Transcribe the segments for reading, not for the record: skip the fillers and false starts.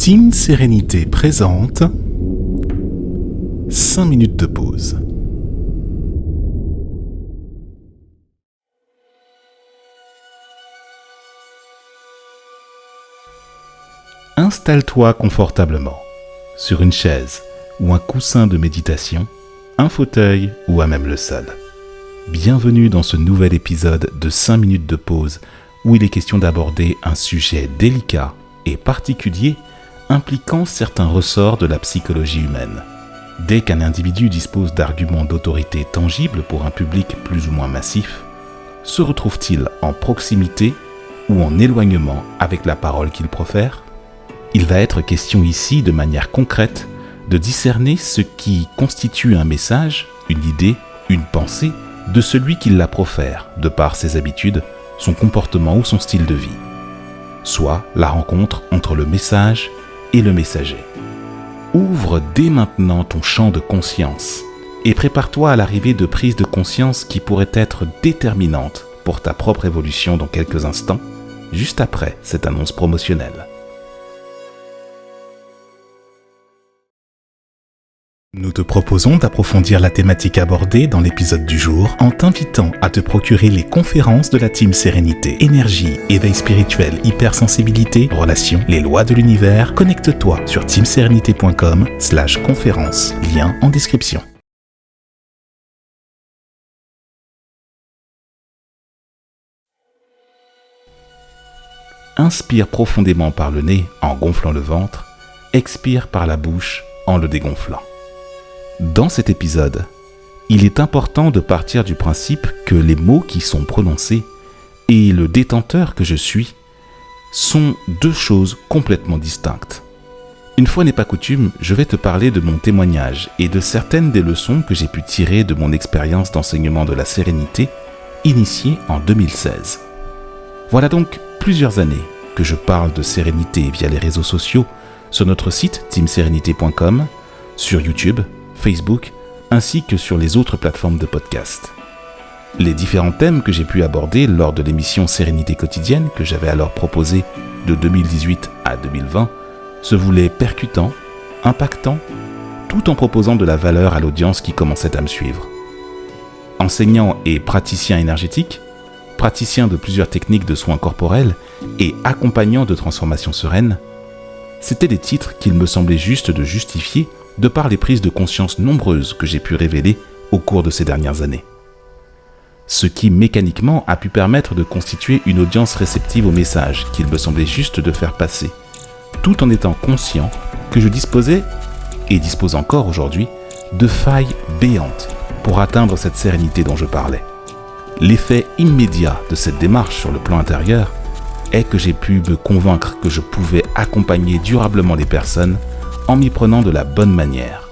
Team Sérénité présente 5 minutes de pause. Installe-toi confortablement sur une chaise ou un coussin de méditation, un fauteuil ou à même le sol. Bienvenue dans ce nouvel épisode de 5 minutes de pause où il est question d'aborder un sujet délicat et particulier impliquant certains ressorts de la psychologie humaine. Dès qu'un individu dispose d'arguments d'autorité tangibles pour un public plus ou moins massif, se retrouve-t-il en proximité ou en éloignement avec la parole qu'il profère ? Il va être question ici, de manière concrète, de discerner ce qui constitue un message, une idée, une pensée, de celui qui la profère, de par ses habitudes, son comportement ou son style de vie. Soit la rencontre entre le message et le messager. Ouvre dès maintenant ton champ de conscience et prépare-toi à l'arrivée de prises de conscience qui pourraient être déterminantes pour ta propre évolution dans quelques instants, juste après cette annonce promotionnelle. Nous te proposons d'approfondir la thématique abordée dans l'épisode du jour en t'invitant à te procurer les conférences de la Team Sérénité, énergie, éveil spirituel, hypersensibilité, relations, les lois de l'univers. Connecte-toi sur teamserenity.com/conférence, lien en description. Inspire profondément par le nez en gonflant le ventre, expire par la bouche en le dégonflant. Dans cet épisode, il est important de partir du principe que les mots qui sont prononcés et le détenteur que je suis sont deux choses complètement distinctes. Une fois n'est pas coutume, je vais te parler de mon témoignage et de certaines des leçons que j'ai pu tirer de mon expérience d'enseignement de la sérénité initiée en 2016. Voilà donc plusieurs années que je parle de sérénité via les réseaux sociaux sur notre site teamserenity.com, sur YouTube, Facebook, ainsi que sur les autres plateformes de podcast. Les différents thèmes que j'ai pu aborder lors de l'émission Sérénité quotidienne que j'avais alors proposée de 2018 à 2020 se voulaient percutants, impactants, tout en proposant de la valeur à l'audience qui commençait à me suivre. Enseignant et praticien énergétique, praticien de plusieurs techniques de soins corporels et accompagnant de transformation sereine, c'étaient des titres qu'il me semblait juste de justifier de par les prises de conscience nombreuses que j'ai pu révéler au cours de ces dernières années. Ce qui, mécaniquement, a pu permettre de constituer une audience réceptive au message qu'il me semblait juste de faire passer, tout en étant conscient que je disposais, et dispose encore aujourd'hui, de failles béantes pour atteindre cette sérénité dont je parlais. L'effet immédiat de cette démarche sur le plan intérieur est que j'ai pu me convaincre que je pouvais accompagner durablement les personnes en m'y prenant de la bonne manière.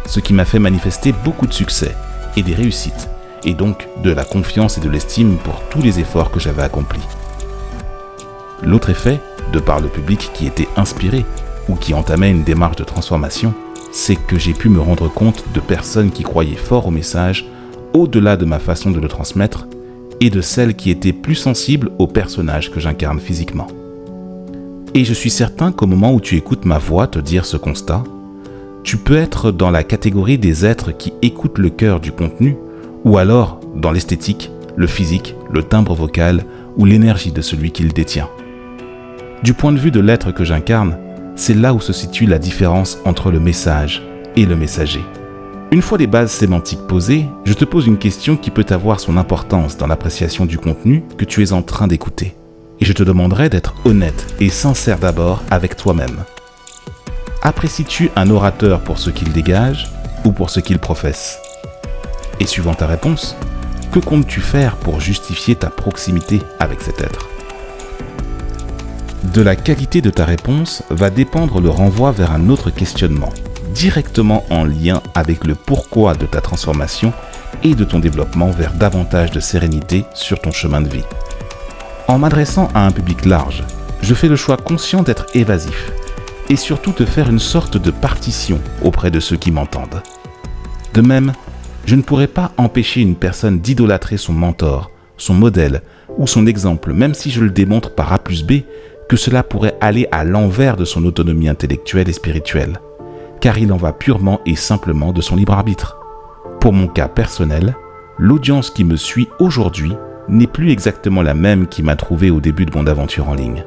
Ce qui m'a fait manifester beaucoup de succès et des réussites, et donc de la confiance et de l'estime pour tous les efforts que j'avais accomplis. L'autre effet, de par le public qui était inspiré ou qui entamait une démarche de transformation, c'est que j'ai pu me rendre compte de personnes qui croyaient fort au message, au-delà de ma façon de le transmettre, et de celles qui étaient plus sensibles au personnage que j'incarne physiquement. Et je suis certain qu'au moment où tu écoutes ma voix te dire ce constat, tu peux être dans la catégorie des êtres qui écoutent le cœur du contenu, ou alors dans l'esthétique, le physique, le timbre vocal ou l'énergie de celui qui le détient. Du point de vue de l'être que j'incarne, c'est là où se situe la différence entre le message et le messager. Une fois les bases sémantiques posées, je te pose une question qui peut avoir son importance dans l'appréciation du contenu que tu es en train d'écouter. Et je te demanderai d'être honnête et sincère d'abord avec toi-même. Apprécies-tu un orateur pour ce qu'il dégage ou pour ce qu'il professe ? Et suivant ta réponse, que comptes-tu faire pour justifier ta proximité avec cet être ? De la qualité de ta réponse va dépendre le renvoi vers un autre questionnement, directement en lien avec le pourquoi de ta transformation et de ton développement vers davantage de sérénité sur ton chemin de vie. En m'adressant à un public large, je fais le choix conscient d'être évasif et surtout de faire une sorte de partition auprès de ceux qui m'entendent. De même, je ne pourrais pas empêcher une personne d'idolâtrer son mentor, son modèle ou son exemple, même si je le démontre par A plus B que cela pourrait aller à l'envers de son autonomie intellectuelle et spirituelle, car il en va purement et simplement de son libre arbitre. Pour mon cas personnel, l'audience qui me suit aujourd'hui n'est plus exactement la même qui m'a trouvé au début de mon aventure en ligne.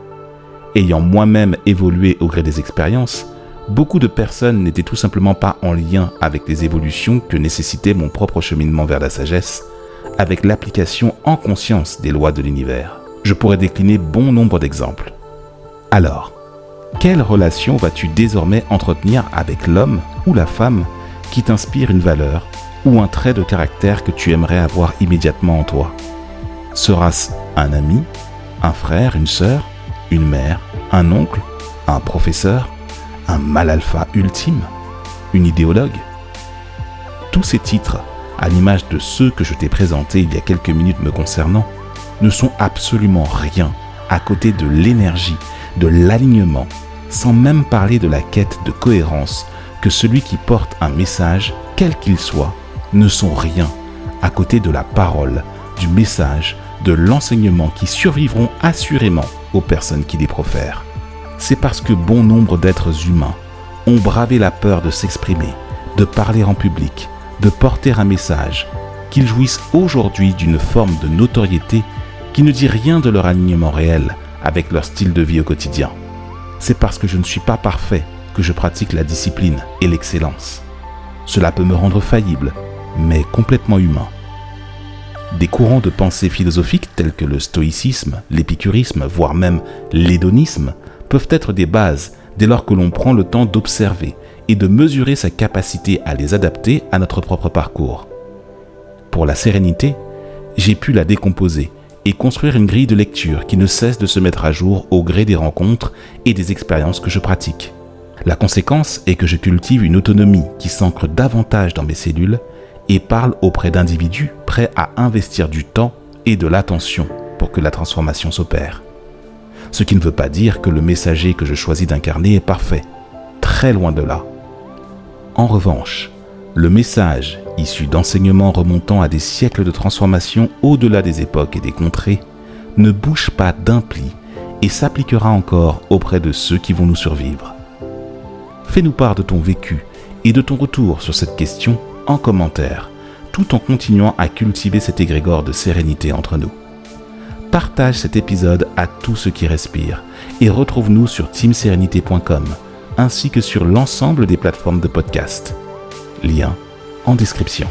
Ayant moi-même évolué au gré des expériences, beaucoup de personnes n'étaient tout simplement pas en lien avec les évolutions que nécessitait mon propre cheminement vers la sagesse, avec l'application en conscience des lois de l'univers. Je pourrais décliner bon nombre d'exemples. Alors, quelle relation vas-tu désormais entretenir avec l'homme ou la femme qui t'inspire une valeur ou un trait de caractère que tu aimerais avoir immédiatement en toi? Sera-ce un ami, un frère, une sœur, une mère, un oncle, un professeur, un mâle alpha ultime, une idéologue? Tous ces titres, à l'image de ceux que je t'ai présentés il y a quelques minutes me concernant, ne sont absolument rien à côté de l'énergie, de l'alignement, sans même parler de la quête de cohérence que celui qui porte un message, quel qu'il soit, ne sont rien à côté de la parole, du message, de l'enseignement qui survivront assurément aux personnes qui les profèrent. C'est parce que bon nombre d'êtres humains ont bravé la peur de s'exprimer, de parler en public, de porter un message, qu'ils jouissent aujourd'hui d'une forme de notoriété qui ne dit rien de leur alignement réel avec leur style de vie au quotidien. C'est parce que je ne suis pas parfait que je pratique la discipline et l'excellence. Cela peut me rendre faillible, mais complètement humain. Des courants de pensée philosophiques tels que le stoïcisme, l'épicurisme, voire même l'hédonisme, peuvent être des bases dès lors que l'on prend le temps d'observer et de mesurer sa capacité à les adapter à notre propre parcours. Pour la sérénité, j'ai pu la décomposer et construire une grille de lecture qui ne cesse de se mettre à jour au gré des rencontres et des expériences que je pratique. La conséquence est que je cultive une autonomie qui s'ancre davantage dans mes cellules et parle auprès d'individus prêts à investir du temps et de l'attention pour que la transformation s'opère. Ce qui ne veut pas dire que le messager que je choisis d'incarner est parfait, très loin de là. En revanche, le message, issu d'enseignements remontant à des siècles de transformation au-delà des époques et des contrées, ne bouge pas d'un pli et s'appliquera encore auprès de ceux qui vont nous survivre. Fais-nous part de ton vécu et de ton retour sur cette question en commentaire, tout en continuant à cultiver cet égrégore de sérénité entre nous. Partage cet épisode à tous ceux qui respirent et retrouve-nous sur teamserenité.com ainsi que sur l'ensemble des plateformes de podcast. Lien en description.